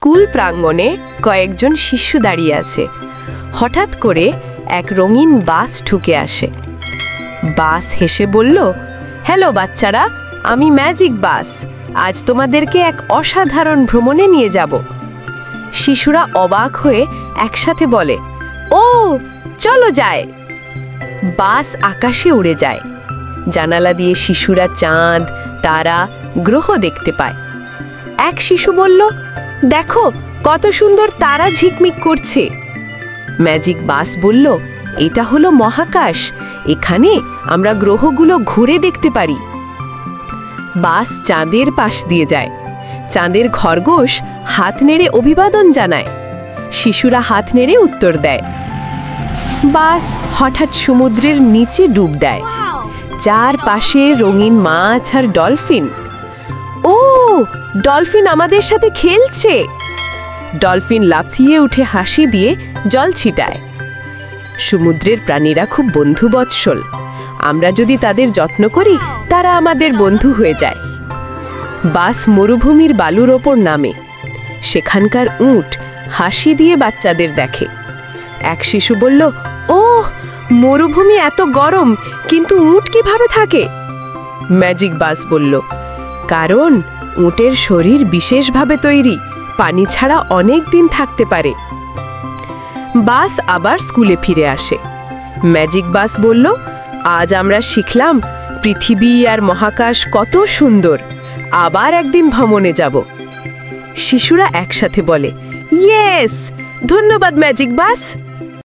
School প্রাঙ্গণে কয়েকজন শিশু দাঁড়িয়ে আছে। হঠাৎ করে এক রঙিন বাস ঢুকে আসে। বাস হেসে বলল, হ্যালো বাচ্চারা, আমি ম্যাজিক বাস। আজ তোমাদেরকে এক অসাধারণ ভ্রমণে নিয়ে যাব। শিশুরা অবাক হয়ে একসাথে বলে, ও চলো যায়। বাস আকাশে উড়ে যায়। জানালা দিয়ে শিশুরা চাঁদ, তারা, গ্রহ দেখতে পায়। এক শিশু বলল, দেখো কত সুন্দর তারা ঝিকমিক করছে। ম্যাজিক বাস বলল, এটা হলো মহাকাশ, এখানে আমরা গ্রহগুলো ঘুরে দেখতে পারি। বাস চাঁদের পাশ দিয়ে যায়। চাঁদের খরগোশ হাত নেড়ে অভিবাদন জানায়। শিশুরা হাত নেড়ে উত্তর দেয়। বাস হঠাৎ সমুদ্রের নিচে ডুব দেয়। চারপাশে রঙিন মাছ আর ডলফিন। ও, ডলফিন আমাদের সাথে খেলছে। ডলফিন লাফিয়ে উঠে হাসি দিয়ে জল ছিটায়। সমুদ্রের প্রাণীরা খুব বন্ধুবৎসল। আমরা যদি তাদের যত্ন করি, তারা আমাদের বন্ধু হয়ে যায়। বাস মরুভূমির বালুর ওপর নামে। সেখানকার উট হাসি দিয়ে বাচ্চাদের দেখে। এক শিশু বলল, ওহ, মরুভূমি এত গরম, কিন্তু উট কিভাবে থাকে? ম্যাজিক বাস বলল, কারণ উটের শরীর বিশেষভাবে তৈরি, পানি ছাড়া অনেক দিন থাকতে পারে। বাস আবার স্কুলে ফিরে আসে। ম্যাজিক বাস বলল, আজ আমরা শিখলাম পৃথিবী আর মহাকাশ কত সুন্দর। আবার একদিন ভ্রমণে যাব। শিশুরা একসাথে বলে, ইয়েস, ধন্যবাদ ম্যাজিক বাস।